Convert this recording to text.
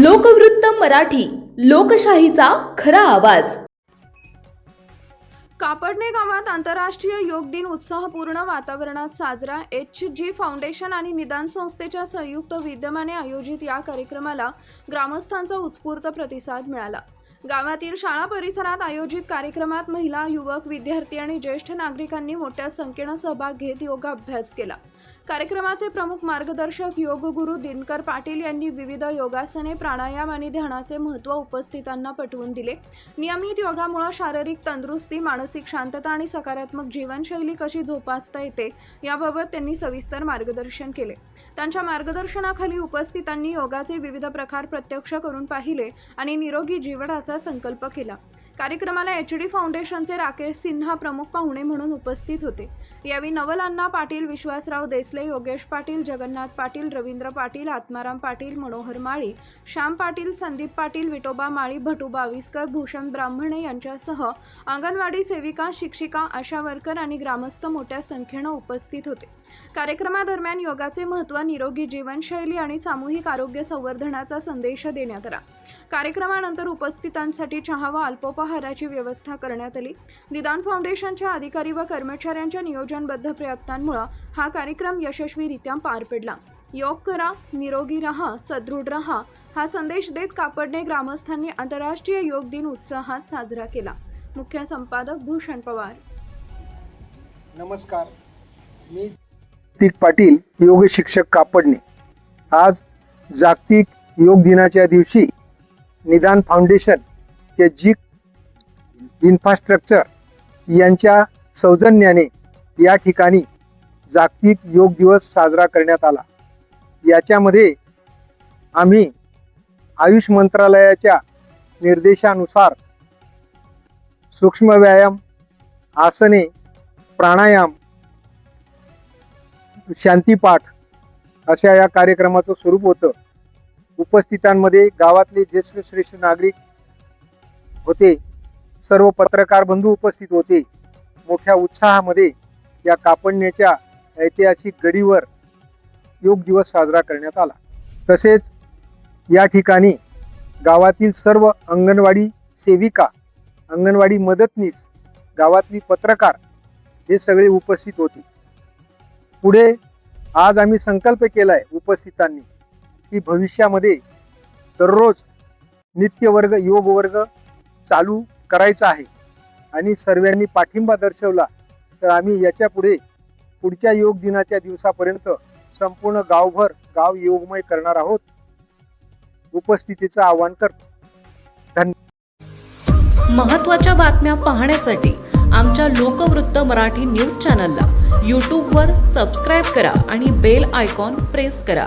लोकवृत्त मराठी, लोकशाहीचा खरा आवाज। कापडणे गावात आंतरराष्ट्रीय योग दिन उत्साहपूर्ण वातावरणात साजरा। HG फाउंडेशन आणि निदान संस्थेच्या संयुक्त विद्यमाने आयोजित या कार्यक्रमाला ग्रामस्थांचा उत्स्फूर्त प्रतिसाद मिळाला। गावातील शाळा परिसरात आयोजित कार्यक्रमात महिला, युवक, विद्यार्थी आणि ज्येष्ठ नागरिकांनी मोठ्या संख्येने सहभाग घेत योगाभ्यास केला। कार्यक्रमाचे प्रमुख मार्गदर्शक योग गुरु दिनकर पाटील यांनी विविध योगासने, प्राणायाम आणि ध्यानाचे महत्त्व उपस्थितांना पटवून दिले। नियमित योगामुळे शारीरिक तंदुरुस्ती, मानसिक शांतता आणि सकारात्मक जीवनशैली कशी जोपासता येते याबाबत त्यांनी सविस्तर मार्गदर्शन केले। त्यांच्या मार्गदर्शनाखाली उपस्थितांनी योगाचे विविध प्रकार प्रत्यक्ष करून पाहिले आणि निरोगी जीवनाचा संकल्प केला। कार्यक्रमाला HG फाउंडेशनचे राकेश सिन्हा प्रमुख पाहुणे म्हणून उपस्थित होते। यावेळी नवल अण्णा पाटील, विश्वासराव देसले, योगेश पाटील, जगन्नाथ पाटील, रवींद्र पाटील, आत्माराम पाटील, मनोहर माळी, श्याम पाटील, संदीप पाटील, विठोबा माळी, भटुबा आविस्कर, भूषण ब्राह्मणे यांच्यासह अंगणवाडी सेविका, शिक्षिका, आशा वर्कर आणि ग्रामस्थ मोठ्या संख्येने उपस्थित होते। कार्यक्रमादरम्यान योगाचे महत्त्व, निरोगी जीवनशैली आणि सामूहिक आरोग्य संवर्धनाचा संदेश देण्यात आला। कार्यक्रमानंतर उपस्थितांसाठी चहा व अल्पोपहाराची व्यवस्था करण्यात आली। निदान फाउंडेशनच्या अधिकारी व कर्मचाऱ्यांच्या नियोजनबद्ध प्रयत्नांमुळे हा कार्यक्रम यशस्वीरित्या पार पडला। योग करा, निरोगी रहा, सदृढ रहा हा संदेश देत कापडणे ग्रामस्थांनी आंतरराष्ट्रीय योग दिन उत्साहात साजरा केला। मुख्य संपादक भूषण पवार। नमस्कार, मी दिक पाटील, योग शिक्षक कापडणे। आज जागतिक योग दिनाच्या दिवशी निदान फाउंडेशन, HG इन्फ्रास्ट्रक्चर यांच्या सौजन्याने या ठिकाणी जागतिक योग दिवस साजरा करण्यात आला। याच्यामध्ये आम्ही आयुष मंत्रालयाच्या निर्देशानुसार सूक्ष्म व्यायाम, आसने, प्राणायाम, शांतीपाठ अशा या कार्यक्रमाचं स्वरूप होतं। उपस्थितांमध्ये गावातले ज्येष्ठ श्रेष्ठ नागरिक होते, सर्व पत्रकार बंधू उपस्थित होते। मोठ्या उत्साहामध्ये या कापडण्याच्या ऐतिहासिक गडीवर योग दिवस साजरा करण्यात आला। तसेच या ठिकाणी गावातील सर्व अंगणवाडी सेविका, अंगणवाडी मदतनीस, गावातली पत्रकार हे सगळे उपस्थित होते। पुढे आज आम्ही संकल्प केलाय उपस्थितांनी की भविष्यामध्ये दररोज नित्य वर्ग, योग वर्ग चालू करायचा आहे आणि सर्वांनी पाठिंबा दर्शवला तर आम्ही याच्या पुढच्या योग दिनाच्या दिवसापर्यंत संपूर्ण गावभर गाव योगमय करणार आहोत। उपस्थितीचं आवाहन करतो। धन्यवाद। महत्त्वाच्या बातम्या पाहण्यासाठी आमच्या लोकवृत्त मराठी न्यूज चॅनलला यूट्यूबवर सबस्क्राईब करा आणि बेल आयकॉन प्रेस करा।